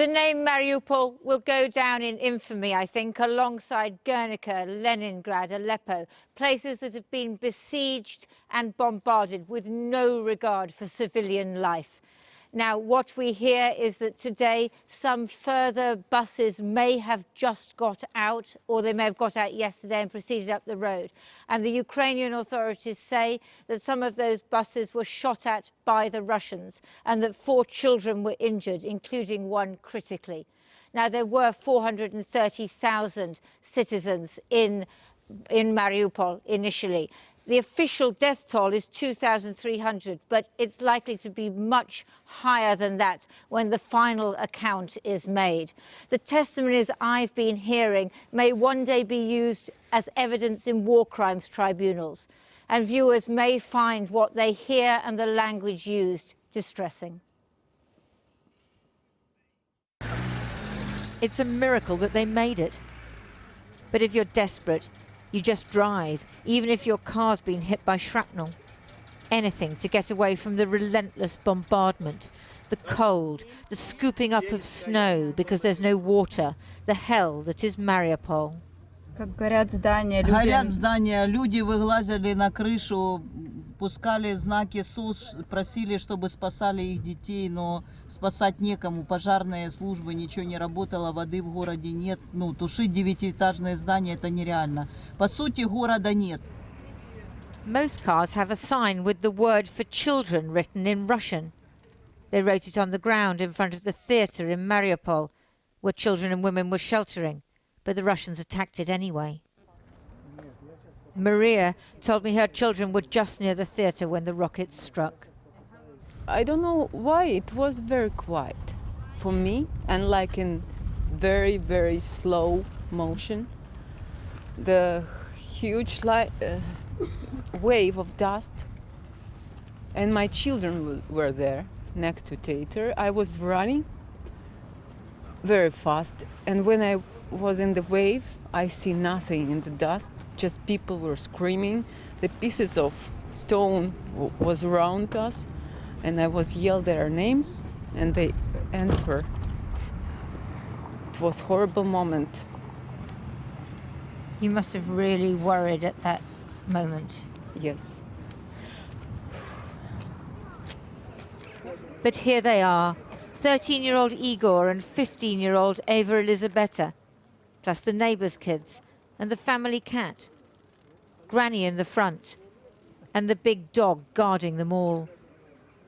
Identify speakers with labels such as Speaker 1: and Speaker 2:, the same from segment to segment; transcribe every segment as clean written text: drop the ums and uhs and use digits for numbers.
Speaker 1: The name Mariupol will go down in infamy, I think, alongside Guernica, Leningrad, Aleppo, places that have been besieged and bombarded with no regard for civilian life. Now, what we hear is that today some further buses may have just got out, or they may have got out yesterday and proceeded up the road. And the Ukrainian authorities say that some of those buses were shot at by the Russians and that 4 children were injured, including one critically. Now, there were 430,000 citizens in Mariupol initially. The official death toll is 2,300, but it's likely to be much higher than that when the final account is made. The testimonies I've been hearing may one day be used as evidence in war crimes tribunals, and viewers may find what they hear and the language used distressing.
Speaker 2: It's a miracle that they made it. But if you're desperate, you just drive, even if your car's been hit by shrapnel. Anything to get away from the relentless bombardment, the cold, the scooping up of snow because there's no water, the hell that is Mariupol.
Speaker 3: Горят здания, люди вылазили на крышу, пускали знаки СОС, просили, чтобы спасали их детей, но спасать некому, пожарные службы, ничего не работало, воды в городе нет, тушить 9-этажное здание это нереально. По сути, города нет.
Speaker 2: Most cars have a sign with the word for children written in Russian. They wrote it on the ground in front of the theatre in Mariupol, where children and women were sheltering, but the Russians attacked it anyway. Maria told me her children were just near the theatre when the rockets struck.
Speaker 4: I don't know why it was very quiet for me, and like in very, very slow motion. The huge wave of dust, and my children were there next to theater. I was running very fast, and when I was in the wave, I see nothing in the dust, just people were screaming. The pieces of stone was around us, and I was yelled their names, and they answered. It was a horrible moment.
Speaker 1: You must have really worried at that moment.
Speaker 4: Yes.
Speaker 2: But here they are, 13-year-old Igor and 15-year-old Eva Elizabeta, plus the neighbours' kids and the family cat, Granny in the front, and the big dog guarding them all.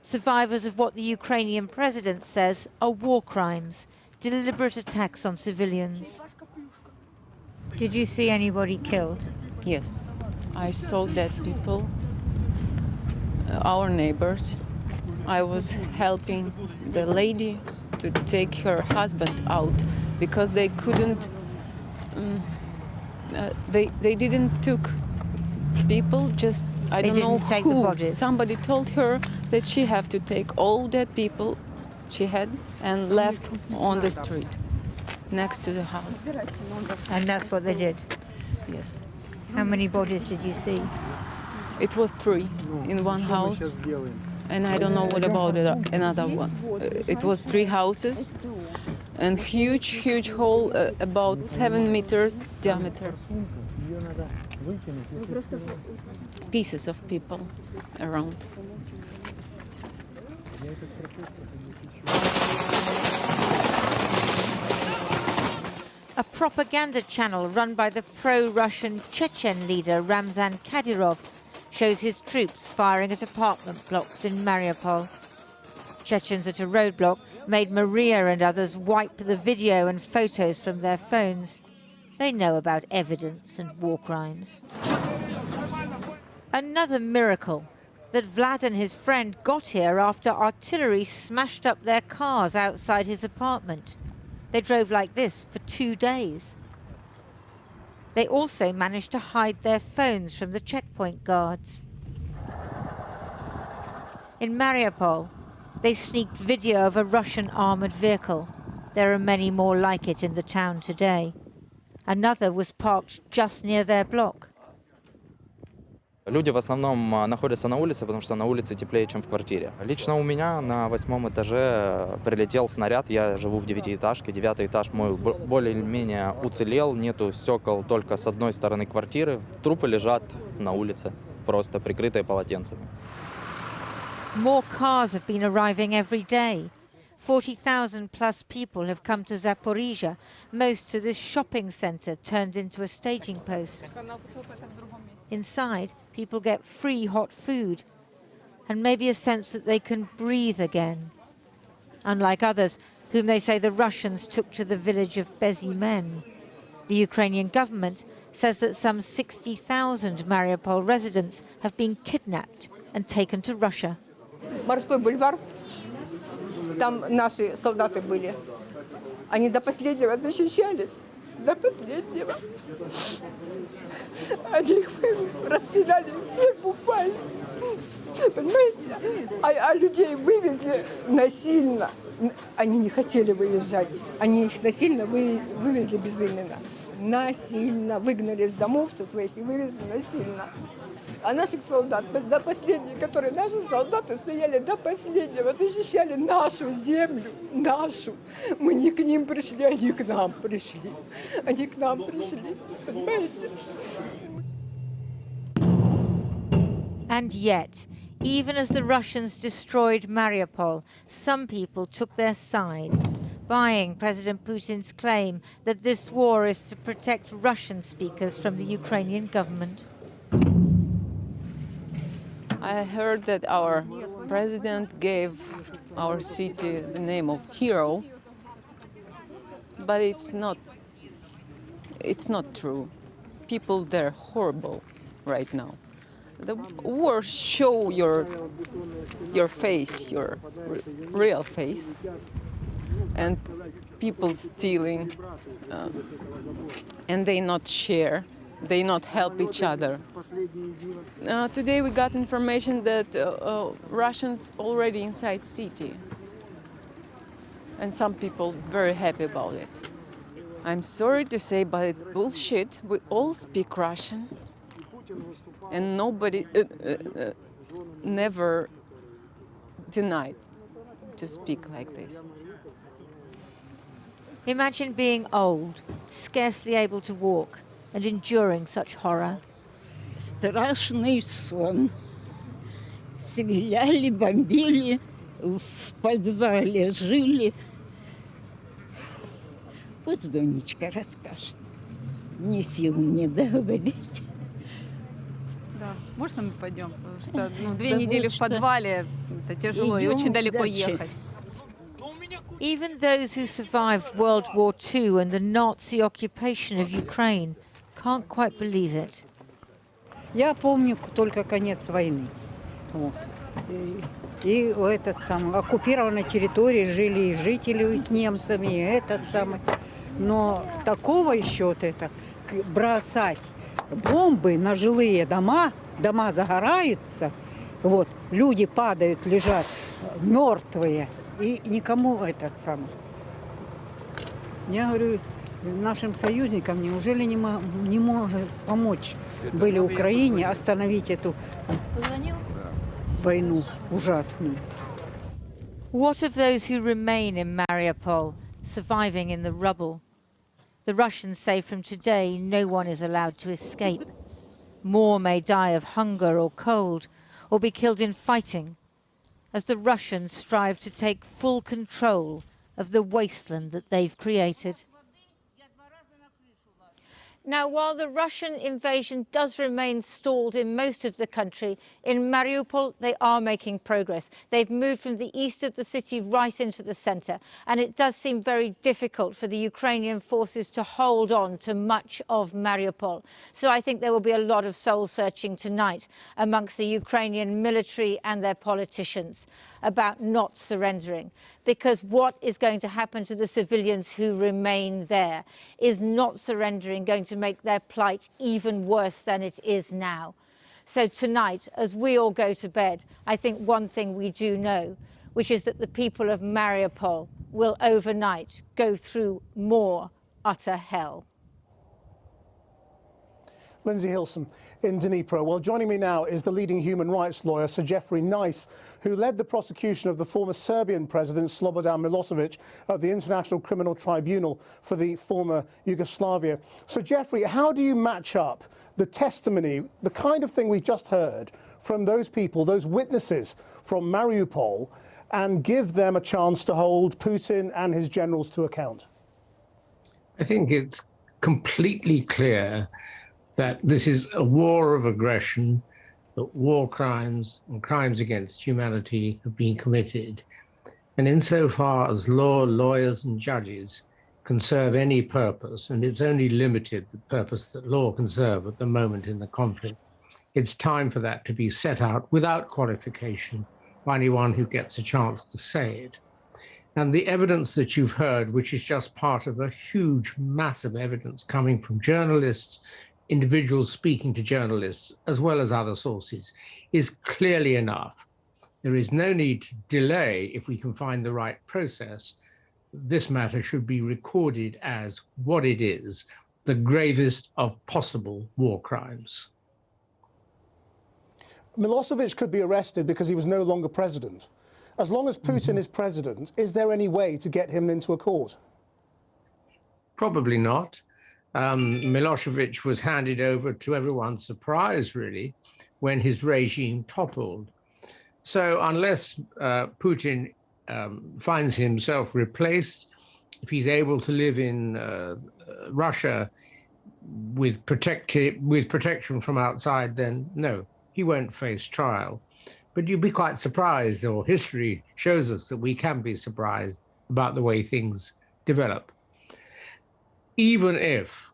Speaker 2: Survivors of what the Ukrainian president says are war crimes, deliberate attacks on civilians.
Speaker 1: Did you see anybody killed?
Speaker 4: Yes, I saw dead people, our neighbors. I was helping the lady to take her husband out because they couldn't, they didn't took people, just I don't know who. Somebody told her that she have to take all dead people she had and left on the street next to the house.
Speaker 1: And that's what they did?
Speaker 4: Yes.
Speaker 1: How many bodies did you see?
Speaker 4: It was 3 in one house, and I don't know what about another one. It was 3 houses and huge hole, about 7 meters diameter. Pieces of people around.
Speaker 2: A propaganda channel run by the pro-Russian Chechen leader Ramzan Kadyrov shows his troops firing at apartment blocks in Mariupol. Chechens at a roadblock made Maria and others wipe the video and photos from their phones. They know about evidence and war crimes. Another miracle, that Vlad and his friend got here after artillery smashed up their cars outside his apartment. They drove like this for 2 days. They also managed to hide their phones from the checkpoint guards. In Mariupol, they sneaked video of a Russian armoured vehicle. There are many more like it in the town today. Another was parked just near their block.
Speaker 5: Люди в основном находятся на улице, потому что на улице теплее, чем в квартире. Лично у меня на 8-м этаже прилетел снаряд. Я живу в 9-этажке. 9-й этаж мой более-менее уцелел. Нету стекол только с одной стороны квартиры. Трупы лежат на улице, просто прикрытые полотенцами.
Speaker 2: More cars have been arriving every day. 40,000 plus people have come to Zaporizhia, most to this shopping centre turned into a staging post. Inside, people get free hot food and maybe a sense that they can breathe again. Unlike others, whom they say the Russians took to the village of Bezimen. The Ukrainian government says that some 60,000 Mariupol residents have been kidnapped and taken to Russia.
Speaker 6: Морской бульвар, там наши солдаты были. Они до последнего защищались, до последнего. Они их расстреляли всех буквально, понимаете? А людей вывезли насильно. Они не хотели выезжать, они их насильно вывезли безыменно. Насильно выгнали из домов со своих и вывезли насильно. А наших солдат, до последнего, которые наши солдаты стояли до последнего, защищали нашу землю, нашу. Мы не к ним пришли, они к нам пришли. Они к нам пришли, понимаете?
Speaker 2: And yet, even as the Russians destroyed Mariupol, some people took their side, buying President Putin's claim that this war is to protect Russian speakers from the Ukrainian government.
Speaker 4: I heard that our president gave our city the name of hero, but it's not true. People there are horrible right now. The war show your face, your real face, and people stealing, and they not share. They not help each other. Today we got information that Russians already inside city, and some people very happy about it. I'm sorry to say, but it's bullshit. We all speak Russian, and nobody never denied to speak like this.
Speaker 2: Imagine being old, scarcely able to walk, and enduring such horror.
Speaker 7: Страшный сон. Стреляли, бомбили, в подвале жили. Вот Донечка расскажет. Ни сил не договорить.
Speaker 8: Да, можно мы пойдем? Потому что 2 недели в подвале, это тяжело и очень далеко ехать.
Speaker 2: Even those who survived World War II and the Nazi occupation of Ukraine can't quite believe it.
Speaker 9: Я помню только конец войны. Вот. И этот самый, оккупированной территории жили и жители с немцами, и этот самый. Но такого еще вот это, бросать бомбы на жилые дома, дома загораются, вот, люди падают, лежат мертвые, и никому этот самый. Я говорю, нашим союзникам неужели не может помочь были Украине остановить эту войну ужасную?
Speaker 2: What of those who remain in Mariupol, surviving in the rubble? The Russians say from today no one is allowed to escape. More may die of hunger or cold, or be killed in fighting, as the Russians strive to take full control of the wasteland that they've created.
Speaker 1: Now, while the Russian invasion does remain stalled in most of the country, in Mariupol they are making progress. They've moved from the east of the city right into the centre, and it does seem very difficult for the Ukrainian forces to hold on to much of Mariupol. So I think there will be a lot of soul-searching tonight amongst the Ukrainian military and their politicians about not surrendering, because what is going to happen to the civilians who remain there? Is not surrendering going to make their plight even worse than it is now? So tonight, as we all go to bed, I think one thing we do know, which is that the people of Mariupol will overnight go through more utter hell.
Speaker 10: Lindsay Hilson in Dnipro. Well, joining me now is the leading human rights lawyer, Sir Geoffrey Nice, who led the prosecution of the former Serbian president, Slobodan Milosevic, at the International Criminal Tribunal for the former Yugoslavia. So, Geoffrey, how do you match up the testimony, the kind of thing we've just heard from those people, those witnesses from Mariupol, and give them a chance to hold Putin and his generals to account?
Speaker 11: I think it's completely clear that this is a war of aggression, that war crimes and crimes against humanity have been committed. And insofar as law, lawyers and judges can serve any purpose, and it's only limited the purpose that law can serve at the moment in the conflict, it's time for that to be set out without qualification by anyone who gets a chance to say it. And the evidence that you've heard, which is just part of a huge mass of evidence coming from journalists, individuals speaking to journalists, as well as other sources, is clearly enough. There is no need to delay if we can find the right process. This matter should be recorded as what it is, the gravest of possible war crimes.
Speaker 10: Milosevic could be arrested because he was no longer president. As long as Putin is president, is there any way to get him into a court?
Speaker 11: Probably not. Milosevic was handed over to everyone's surprise, really, when his regime toppled. So unless Putin finds himself replaced, if he's able to live in Russia with protection from outside, then no, he won't face trial. But you'd be quite surprised, or history shows us that we can be surprised about the way things develop. Even if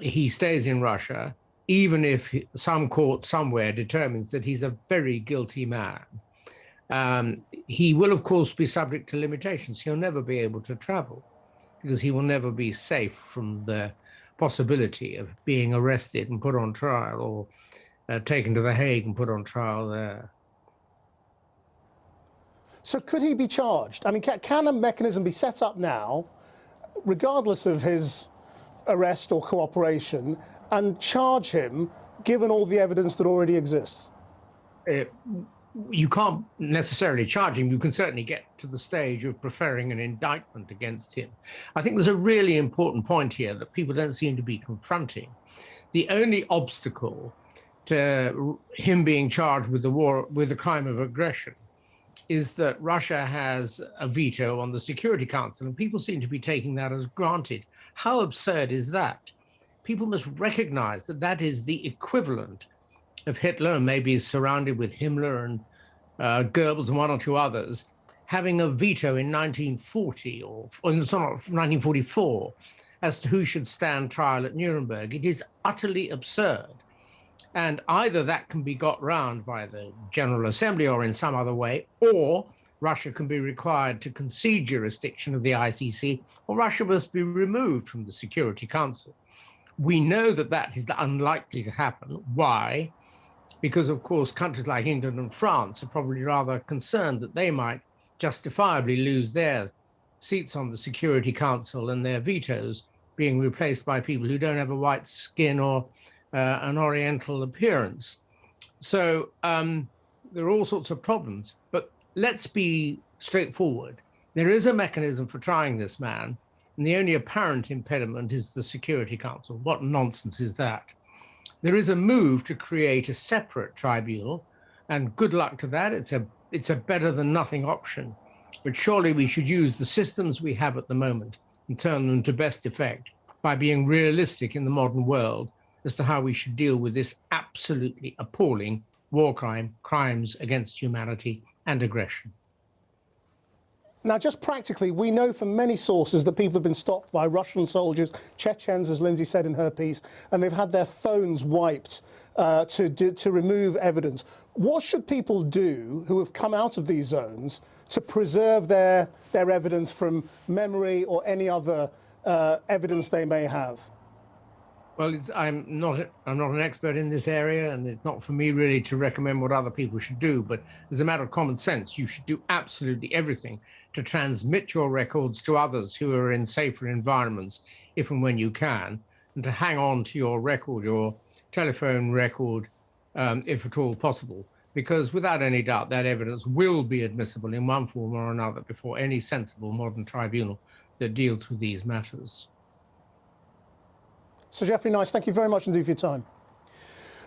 Speaker 11: he stays in Russia, even if some court somewhere determines that he's a very guilty man, he will, of course, be subject to limitations. He'll never be able to travel because he will never be safe from the possibility of being arrested and put on trial, or taken to The Hague and put on trial there.
Speaker 10: So could he be charged? I mean, can a mechanism be set up now, regardless of his arrest or cooperation, and charge him, given all the evidence that already exists?
Speaker 11: You can't necessarily charge him. You can certainly get to the stage of preferring an indictment against him. I think there's a really important point here that people don't seem to be confronting. The only obstacle to him being charged with the war, with the crime of aggression, is that Russia has a veto on the Security Council, and people seem to be taking that as granted. How absurd is that? People must recognize that that is the equivalent of Hitler, maybe surrounded with Himmler and Goebbels and one or two others, having a veto in 1940 or 1944 as to who should stand trial at Nuremberg. It is utterly absurd. And either that can be got round by the General Assembly or in some other way, or Russia can be required to concede jurisdiction of the ICC, or Russia must be removed from the Security Council. We know that that is unlikely to happen. Why? Because, of course, countries like England and France are probably rather concerned that they might justifiably lose their seats on the Security Council and their vetoes being replaced by people who don't have a white skin or an Oriental appearance. So there are all sorts of problems, but let's be straightforward. There is a mechanism for trying this man, and the only apparent impediment is the Security Council. What nonsense is that? There is a move to create a separate tribunal, and good luck to that. It's a better than nothing option, but surely we should use the systems we have at the moment and turn them to best effect by being realistic in the modern world as to how we should deal with this absolutely appalling war crime, crimes against humanity and aggression.
Speaker 10: Now, just practically, we know from many sources that people have been stopped by Russian soldiers, Chechens, as Lindsay said in her piece, and they've had their phones wiped to remove evidence. What should people do who have come out of these zones to preserve their evidence from memory or any other evidence they may have?
Speaker 11: Well, I'm not an expert in this area, and it's not for me really to recommend what other people should do. But as a matter of common sense, you should do absolutely everything to transmit your records to others who are in safer environments, if and when you can, and to hang on to your record, your telephone record, if at all possible, because without any doubt that evidence will be admissible in one form or another before any sensible modern tribunal that deals with these matters.
Speaker 10: Sir Geoffrey Nice, thank you very much indeed for your time.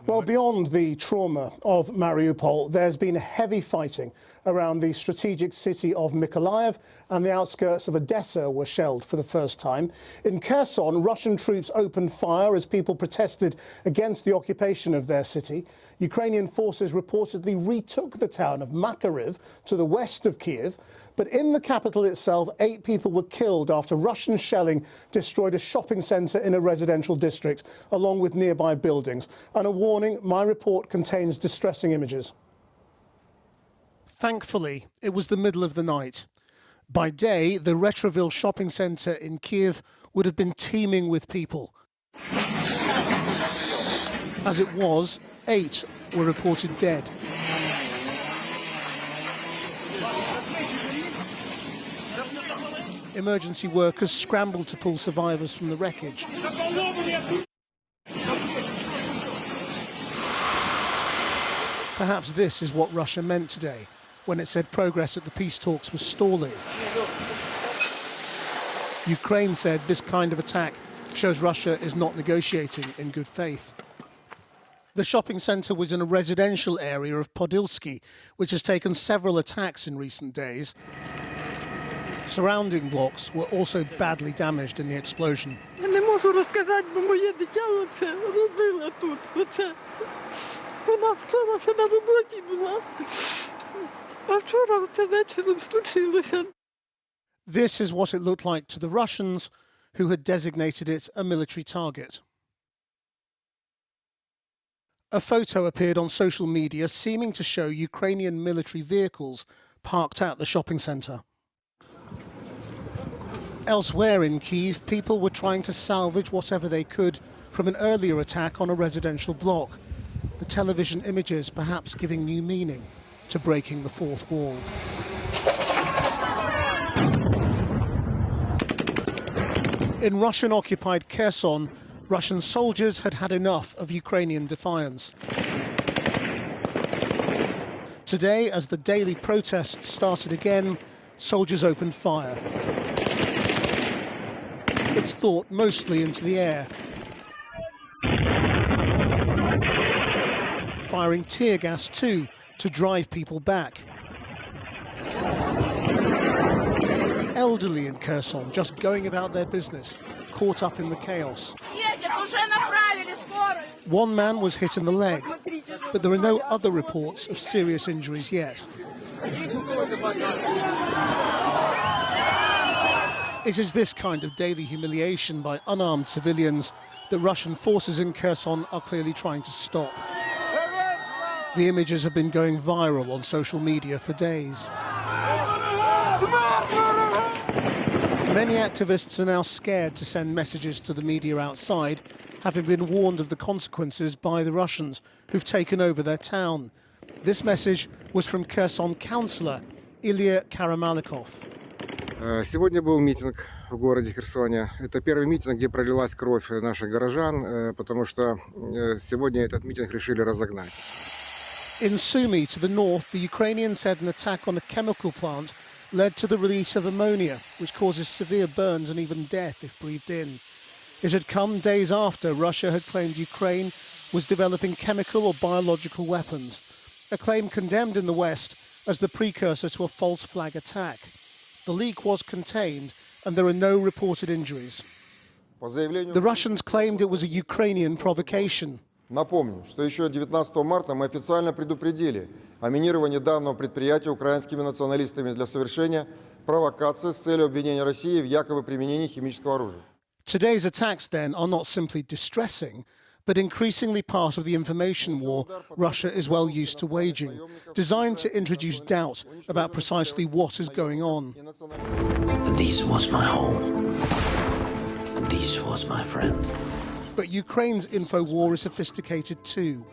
Speaker 10: Well, beyond the trauma of Mariupol, there's been heavy fighting around the strategic city of Mykolaiv, and the outskirts of Odessa were shelled for the first time. In Kherson, Russian troops opened fire as people protested against the occupation of their city. Ukrainian forces reportedly retook the town of Makariv to the west of Kiev. But in the capital itself, 8 people were killed after Russian shelling destroyed a shopping centre in a residential district, along with nearby buildings. And a warning, my report contains distressing images. Thankfully, it was the middle of the night. By day, the Retroville shopping centre in Kiev would have been teeming with people. As it was, 8 were reported dead. Emergency workers scrambled to pull survivors from the wreckage. Perhaps this is what Russia meant today when it said progress at the peace talks was stalling. Ukraine said this kind of attack shows Russia is not negotiating in good faith. The shopping centre was in a residential area of Podilsky, which has taken several attacks in recent days. Surrounding blocks were also badly damaged in the explosion.
Speaker 6: Не можу розказати, бо моє дитя оце робила тут. Оце. Вона вчора ще на роботі була. А вчора оце вечором случилося.
Speaker 10: This is what it looked like to the Russians, who had designated it a military target. A photo appeared on social media seeming to show Ukrainian military vehicles parked at the shopping centre. Elsewhere in Kyiv, people were trying to salvage whatever they could from an earlier attack on a residential block. The television images perhaps giving new meaning to breaking the fourth wall. In Russian-occupied Kherson, Russian soldiers had had enough of Ukrainian defiance. Today, as the daily protests started again, soldiers opened fire. It's thought mostly into the air, firing tear gas too to drive people back. The elderly in Kherson just going about their business, caught up in the chaos. One man was hit in the leg, but there are no other reports of serious injuries yet. It is this kind of daily humiliation by unarmed civilians that Russian forces in Kherson are clearly trying to stop. The images have been going viral on social media for days. Many activists are now scared to send messages to the media outside, having been warned of the consequences by the Russians who've taken over their town. This message was from Kherson councillor Ilya Karamalikov.
Speaker 12: Сегодня был митинг в городе Херсоне. Это первый митинг, где пролилась кровь наших горожан, потому что сегодня этот митинг решили разогнать.
Speaker 10: In Sumy, to the north, the Ukrainians said an attack on a chemical plant led to the release of ammonia, which causes severe burns and even death if breathed in. It had come days after Russia had claimed Ukraine was developing chemical or biological weapons, a claim condemned in the West as the precursor to a false flag attack. The leak was contained and there are no reported injuries. The Russians claimed it was a Ukrainian provocation.
Speaker 12: Напомню, что еще 19 марта мы официально предупредили о минировании данного предприятия украинскими националистами для совершения провокации с целью обвинения России в якобы применении химического оружия.
Speaker 10: Today's attacks, then, are not simply distressing, but increasingly part of the information war Russia is well used to waging, designed to introduce doubt about precisely what is going on.
Speaker 13: This was my home. This was my friend.
Speaker 10: But Ukraine's info war is sophisticated too.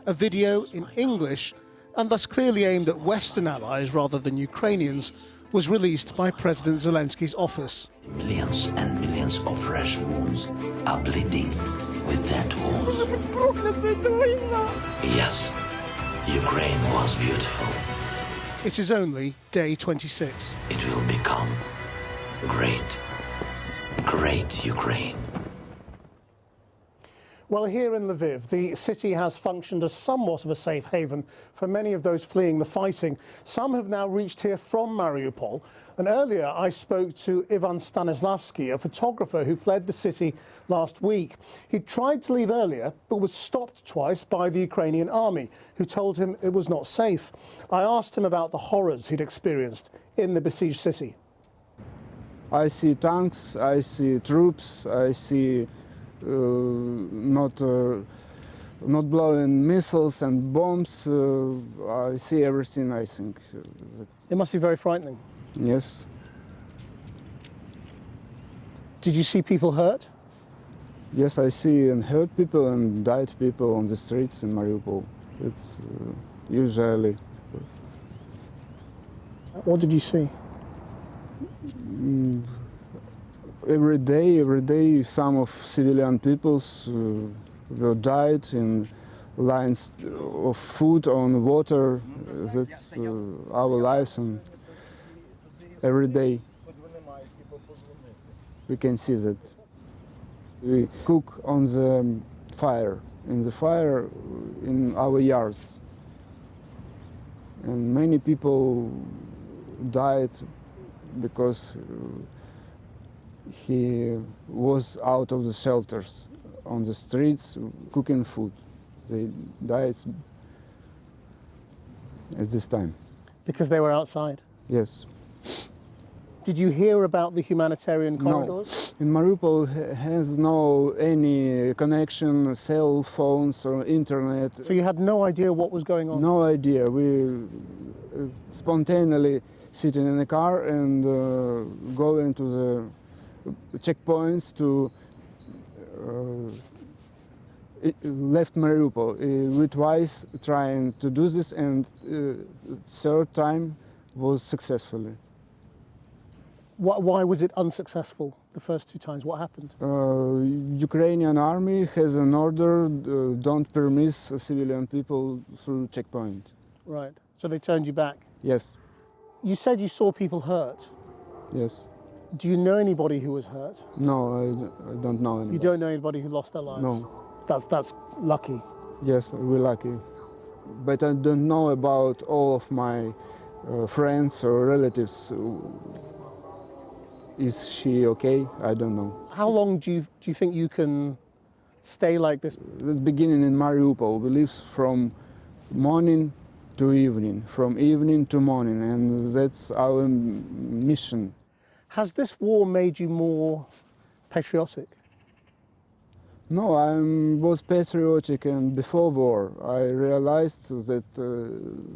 Speaker 10: A video in English, and thus clearly aimed at Western allies rather than Ukrainians, was released by President Zelensky's office.
Speaker 13: Millions and millions of fresh wounds are bleeding with that wars. Yes, Ukraine was beautiful.
Speaker 10: It is only day 26.
Speaker 13: It will become great, great Ukraine.
Speaker 10: Well, here in Lviv, the city has functioned as somewhat of a safe haven for many of those fleeing the fighting. Some have now reached here from Mariupol. And earlier I spoke to Ivan Stanislavski, a photographer who fled the city last week. He tried to leave earlier, but was stopped twice by the Ukrainian army, who told him it was not safe. I asked him about the horrors he'd experienced in the besieged city.
Speaker 14: I see tanks, I see troops, I see not blowing missiles and bombs. I see everything, I think.
Speaker 10: It must be very frightening.
Speaker 14: Yes.
Speaker 10: Did you see people hurt?
Speaker 14: Yes, I see and hurt people and died people on the streets in Mariupol. It's usually.
Speaker 10: What did you see?
Speaker 14: Every day, some of civilian peoples were died in lines of food on water. That's our lives, and every day we can see that. We cook on the fire, in our yards, and many people died because he was out of the shelters on the streets cooking food. They died at this time.
Speaker 10: Because they were outside?
Speaker 14: Yes.
Speaker 10: Did you hear about the humanitarian corridors?
Speaker 14: No. In Mariupol has no any connection, cell phones or internet.
Speaker 10: So you had no idea what was going on?
Speaker 14: No idea. We spontaneously sitting in the car and go into the checkpoints to left Mariupol. We twice trying to do this, and third time was successfully.
Speaker 10: Why was it unsuccessful the first two times? What happened?
Speaker 14: Ukrainian army has an order, don't permit civilian people through checkpoint.
Speaker 10: Right, so they turned you back?
Speaker 14: Yes.
Speaker 10: You said you saw people hurt.
Speaker 14: Yes.
Speaker 10: Do you know anybody who was hurt?
Speaker 14: No, I don't know anybody.
Speaker 10: You don't know anybody who lost their lives?
Speaker 14: No.
Speaker 10: That's lucky.
Speaker 14: Yes, we're lucky. But I don't know about all of my friends or relatives. Is she okay? I don't know.
Speaker 10: How long do you think you can stay like this?
Speaker 14: It's beginning in Mariupol. We live from morning to evening, from evening to morning, and that's our mission.
Speaker 10: Has this war made you more patriotic?
Speaker 14: No, I was patriotic, and before war I realized that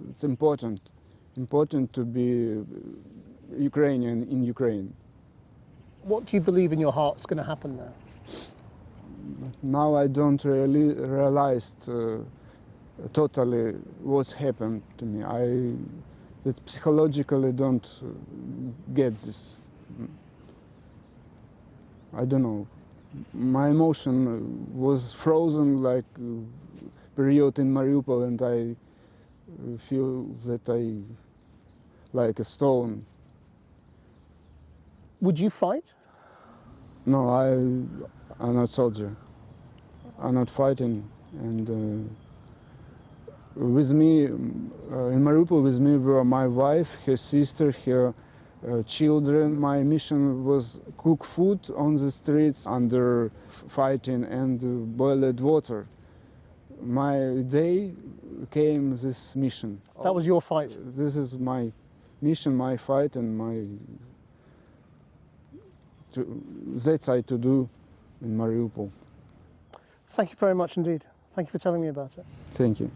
Speaker 14: it's important to be Ukrainian in Ukraine.
Speaker 10: What do you believe in your heart is going to happen now?
Speaker 14: Now I don't really realize totally what's happened to me. That psychologically don't get this. I don't know. My emotion was frozen like period in Mariupol, and I feel that I like a stone.
Speaker 10: Would you fight?
Speaker 14: No, I'm not soldier. I'm not fighting, and with me in Mariupol with me were my wife, her sister, her children. My mission was cook food on the streets under fighting and boiled water. My day came this mission.
Speaker 10: That was your fight?
Speaker 14: This is my mission, my fight, and that's I to do in Mariupol.
Speaker 10: Thank you very much indeed. Thank you for telling me about it.
Speaker 14: Thank you.